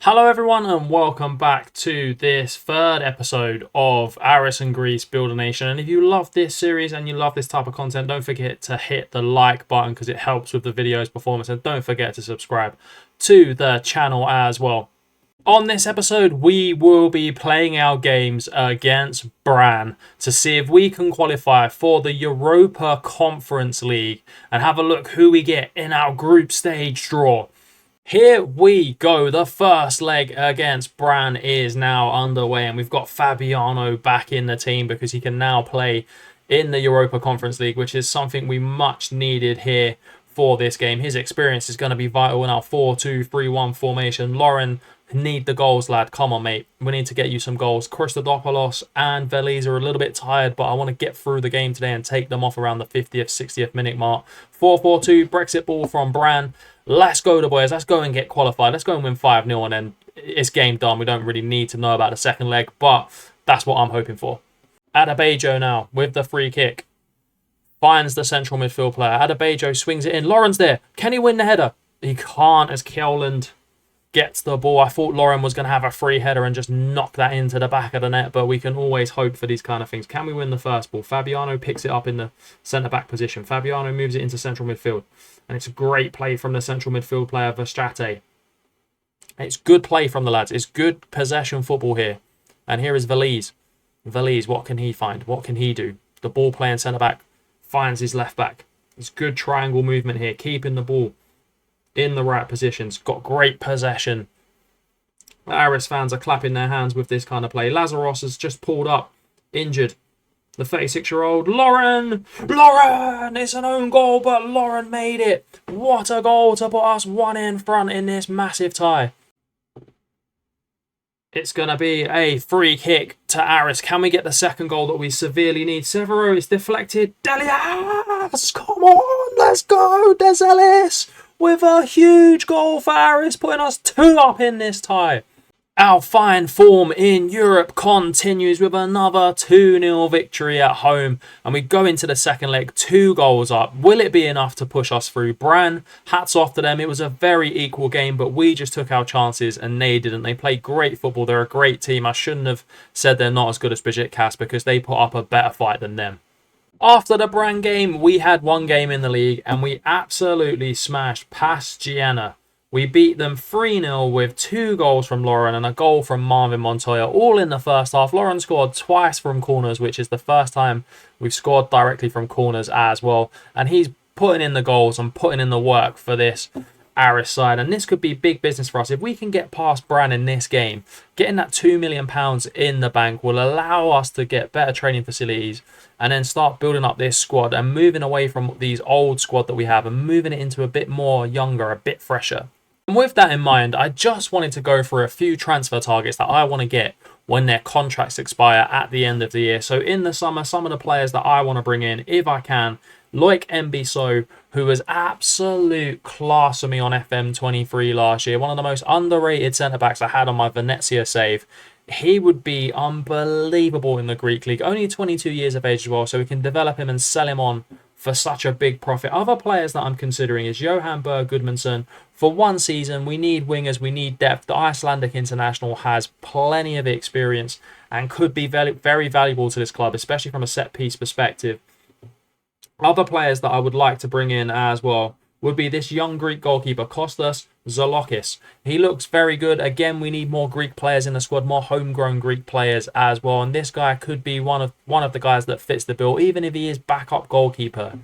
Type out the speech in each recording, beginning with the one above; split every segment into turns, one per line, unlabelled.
Hello everyone and welcome back to this third episode of Aris and Greece Build Nation. And if you love this series and you love this type of content, don't forget to hit the like button because it helps with the video's performance, and don't forget to subscribe to the channel as well. On this episode, we will be playing our games against Bran to see if we can qualify for the Europa Conference League and have a look who we get in our group stage draw. Here we go. The first leg against Bran is now underway, and we've got Fabiano back in the team because he can now play in the Europa Conference League, which is something we much needed here for this game. His experience is going to be vital in our 4-2-3-1 formation. Lauren, need the goals, lad. Come on, mate. We need to get you some goals. Christodopoulos and Veliz are a little bit tired, but I want to get through the game today and take them off around the 50th, 60th minute mark. 4-4-2, Brexit ball from Bran. Let's go, the boys. Let's go and get qualified. Let's go and win 5-0, and then it's game done. We don't really need to know about the second leg, but that's what I'm hoping for. Adebayo now with the free kick. Finds the central midfield player. Adebayo swings it in. Lauren's there. Can he win the header? He can't as Kjellund gets the ball. I thought Lauren was going to have a free header and just knock that into the back of the net, but we can always hope for these kind of things. Can we win the first ball? Fabiano picks it up in the centre-back position. Fabiano moves it into central midfield. And it's a great play from the central midfield player, Verstrate. It's good play from the lads. It's good possession football here. And here is Veliz. Veliz, what can he find? What can he do? The ball playing centre-back finds his left-back. It's good triangle movement here, keeping the ball in the right positions. Got great possession. Aris fans are clapping their hands with this kind of play. Lazaros has just pulled up, injured. The 36-year-old Lauren! Lauren! It's an own goal, but Lauren made it. What a goal to put us one in front in this massive tie. It's going to be a free kick to Aris. Can we get the second goal that we severely need? Severo is deflected. Delias! Come on, let's go, Dezelis! With a huge goal for Aris, putting us 2 up in this tie. Our fine form in Europe continues with another 2-0 victory at home. And we go into the second leg 2 goals up. Will it be enough to push us through? Bran, hats off to them. It was a very equal game, but we just took our chances and they didn't. They played great football. They're a great team. I shouldn't have said they're not as good as Besiktas because they put up a better fight than them. After the Bran game, we had 1 game in the league and we absolutely smashed Pastiana. We beat them 3-0 with 2 goals from Lauren and a goal from Marvin Montoya, all in the first half. Lauren scored twice from corners, which is the first time we've scored directly from corners as well. And he's putting in the goals and putting in the work for this Aris side. And this could be big business for us. If we can get past Bran in this game, getting that £2 million in the bank will allow us to get better training facilities and then start building up this squad and moving away from these old squad that we have and moving it into a bit more younger, a bit fresher. And with that in mind, I just wanted to go through a few transfer targets that I want to get when their contracts expire at the end of the year. So in the summer, some of the players that I want to bring in, if I can, like Mbiso, who was absolute class for me on FM23 last year, one of the most underrated centre-backs I had on my Venezia save. He would be unbelievable in the Greek league. Only 22 years of age as well, so we can develop him and sell him on for such a big profit. Other players that I'm considering is Johan Berg Gudmundsson. For 1 season, we need wingers, we need depth. The Icelandic international has plenty of experience and could be very, very valuable to this club, especially from a set-piece perspective. Other players that I would like to bring in as well would be this young Greek goalkeeper, Kostas Zolokis. He looks very good. Again, we need more Greek players in the squad, more homegrown Greek players as well. And this guy could be one of the guys that fits the bill, even if he is backup goalkeeper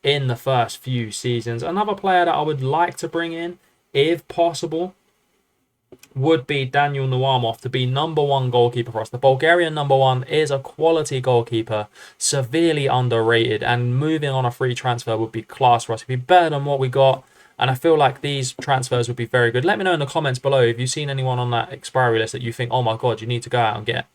in the first few seasons. Another player that I would like to bring in, if possible, would be Daniel Nuamov to be #1 goalkeeper for us. The Bulgarian #1 is a quality goalkeeper, severely underrated, and moving on a free transfer would be class for us. It'd be better than what we got, and I feel like these transfers would be very good. Let me know in the comments below if you've seen anyone on that expiry list that you think, oh my god, you need to go out and get.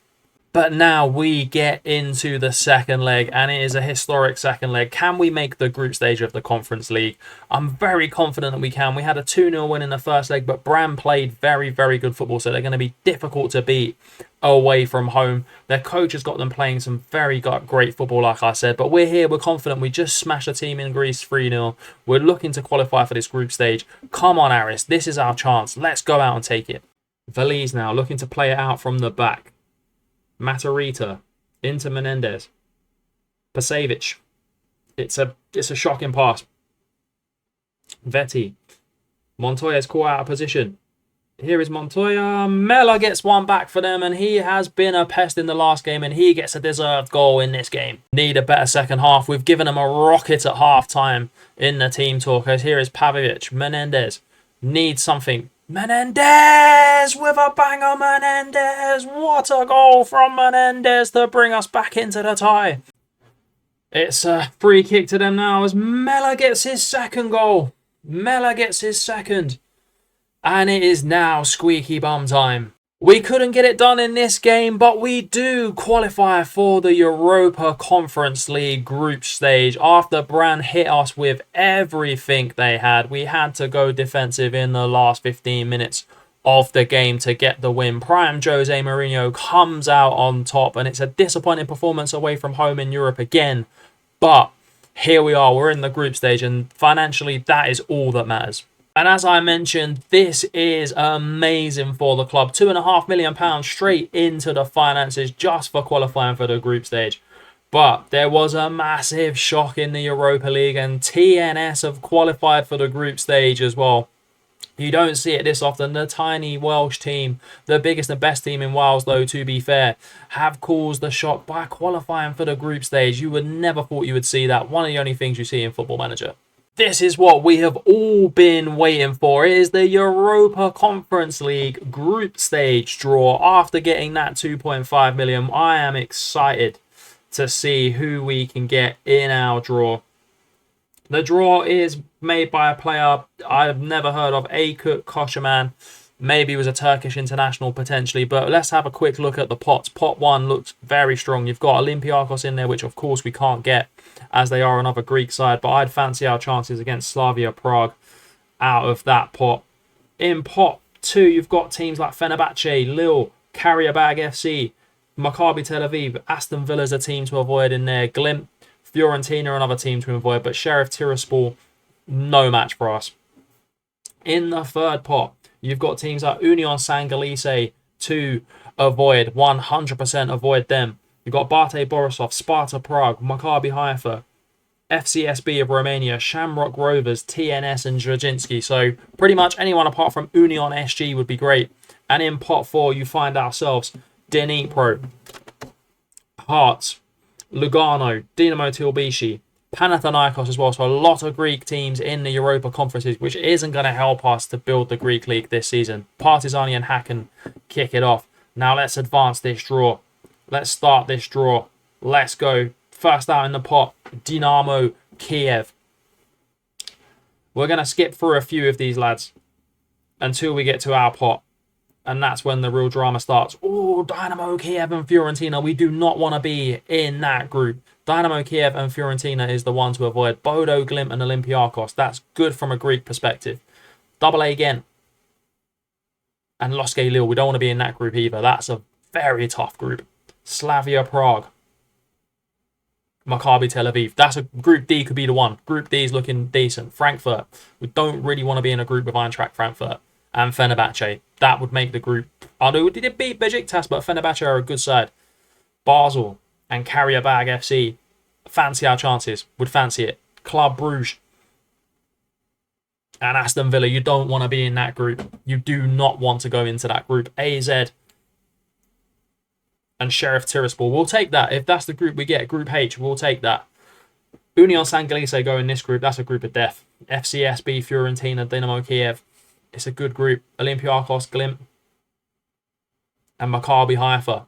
But now we get into the second leg, and it is a historic second leg. Can we make the group stage of the Conference League? I'm very confident that we can. We had a 2-0 win in the first leg, but Bran played very, very good football, so they're going to be difficult to beat away from home. Their coach has got them playing some very great football, like I said, but we're here, we're confident. We just smashed a team in Greece 3-0. We're looking to qualify for this group stage. Come on, Aris, this is our chance. Let's go out and take it. Valise now looking to play it out from the back. Matarita into Menendez. Pasevic. It's a shocking pass. Vetti. Montoya's caught out of position. Here is Montoya. Mela gets one back for them, and he has been a pest in the last game, and he gets a deserved goal in this game. Need a better second half. We've given them a rocket at half-time in the team talk. As here is Pavic. Menendez needs something. Menendez with a banger. Menendez. What a goal from Menendez to bring us back into the tie. It's a free kick to them now as Mela gets his second goal. Mela gets his second. And it is now squeaky bum time. We couldn't get it done in this game, but we do qualify for the Europa Conference League group stage. After Brann hit us with everything they had, we had to go defensive in the last 15 minutes of the game to get the win. Prime Jose Mourinho comes out on top, and it's a disappointing performance away from home in Europe again. But here we are, we're in the group stage, and financially that is all that matters. And as I mentioned, this is amazing for the club. £2.5 million straight into the finances just for qualifying for the group stage. But there was a massive shock in the Europa League, and TNS have qualified for the group stage as well. You don't see it this often. The tiny Welsh team, the biggest and best team in Wales, though, to be fair, have caused the shock by qualifying for the group stage. You would never thought you would see that. One of the only things you see in Football Manager. This is what we have all been waiting for. It is the Europa Conference League group stage draw. After getting that 2.5 million, I am excited to see who we can get in our draw. The draw is made by a player I've never heard of, Aykut Kocaman. Maybe he was a Turkish international potentially, but let's have a quick look at the pots. Pot 1 looks very strong. You've got Olympiacos in there, which of course we can't get as they are another Greek side, but I'd fancy our chances against Slavia Prague out of that pot. In pot 2, you've got teams like Fenerbahce, Lille, Qarabag FC, Maccabi Tel Aviv. Aston Villa's a team to avoid in there. Glimt, Fiorentina, another team to avoid, but Sheriff Tiraspol, no match for us. In the third pot, you've got teams like Union Sangalice to avoid, 100% avoid them. You've got Bate Borisov, Sparta Prague, Maccabi Haifa, FCSB of Romania, Shamrock Rovers, TNS and Zrinjski. So pretty much anyone apart from Union SG would be great. And in pot 4, you find ourselves Dnipro, Hearts, Lugano, Dinamo Tbilisi, Panathinaikos as well. So a lot of Greek teams in the Europa Conferences, which isn't going to help us to build the Greek league this season. Partizani and Haken kick it off. Now let's advance this draw. Let's start this draw. Let's go. First out in the pot, Dynamo Kiev. We're going to skip through a few of these lads until we get to our pot. And that's when the real drama starts. Oh, Dynamo Kiev and Fiorentina. We do not want to be in that group. Dynamo Kiev and Fiorentina is the one to avoid. Bodo, Glimt and Olympiacos. That's good from a Greek perspective. Double A again. And Loske Lille. We don't want to be in that group either. That's a very tough group. Slavia Prague. Maccabi Tel Aviv. That's a Group D could be the one. Group D is looking decent. Frankfurt. We don't really want to be in a group with Eintracht Frankfurt. And Fenerbahce. That would make the group. Although we did beat Besiktas, but Fenerbahce are a good side. Basel and Qarabag FC. Fancy our chances. Would fancy it. Club Brugge. And Aston Villa. You don't want to be in that group. You do not want to go into that group. AZ and Sheriff Tiraspol. We'll take that. If that's the group we get, Group H, we'll take that. Union Sangalice go in this group. That's a group of death. FCSB, Fiorentina, Dynamo Kiev. It's a good group. Olympiacos, Glimt, and Maccabi Haifa.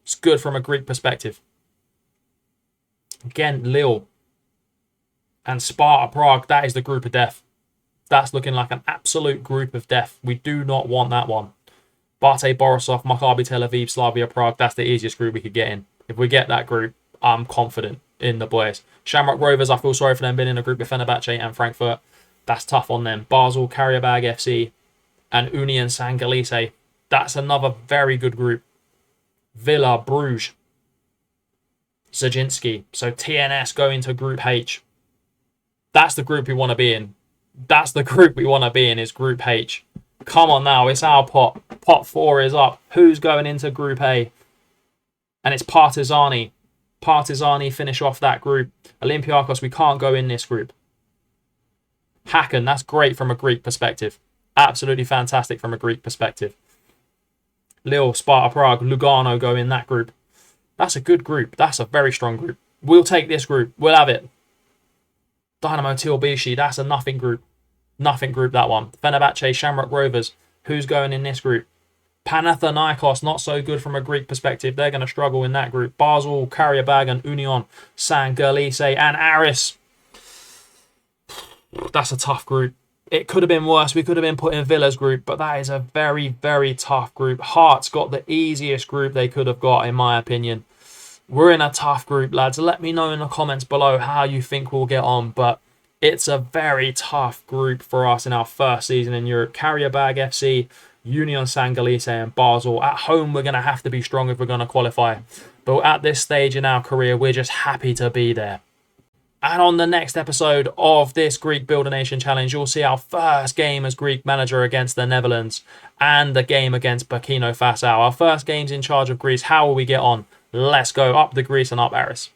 It's good from a Greek perspective. Again, Lille and Sparta Prague. That is the group of death. That's looking like an absolute group of death. We do not want that one. Bate Borisov, Maccabi Tel Aviv, Slavia Prague. That's the easiest group we could get in. If we get that group, I'm confident in the boys. Shamrock Rovers, I feel sorry for them being in a group with Fenerbahce and Frankfurt. That's tough on them. Basel, Qarabag FC, and Union Sangalice. That's another very good group. Villa, Bruges, Zrinjski. So TNS going to Group H. That's the group we want to be in. That's the group we want to be in, is Group H. Come on now, it's our pot. Pot 4 is up. Who's going into Group A? And it's Partizani. Partizani finish off that group. Olympiakos, we can't go in this group. Hacken, that's great from a Greek perspective. Absolutely fantastic from a Greek perspective. Lille, Sparta Prague, Lugano go in that group. That's a good group. That's a very strong group. We'll take this group. We'll have it. Dynamo Tbilisi, that's a nothing group. Nothing group, that one. Fenerbahce, Shamrock Rovers. Who's going in this group? Panathinaikos, not so good from a Greek perspective. They're going to struggle in that group. Basel, Qarabag and Union Saint-Gilles and Aris. That's a tough group. It could have been worse. We could have been put in Villa's group, but that is a very, very tough group. Hearts got the easiest group they could have got, in my opinion. We're in a tough group, lads. Let me know in the comments below how you think we'll get on, but it's a very tough group for us in our first season in Europe. Qarabag FC, Union Saint-Gilles and Basel. At home, we're going to have to be strong if we're going to qualify. But at this stage in our career, we're just happy to be there. And on the next episode of this Greek Build a Nation Challenge, you'll see our first game as Greek manager against the Netherlands and the game against Burkina Faso. Our first games in charge of Greece. How will we get on? Let's go up the Greece and up Aris.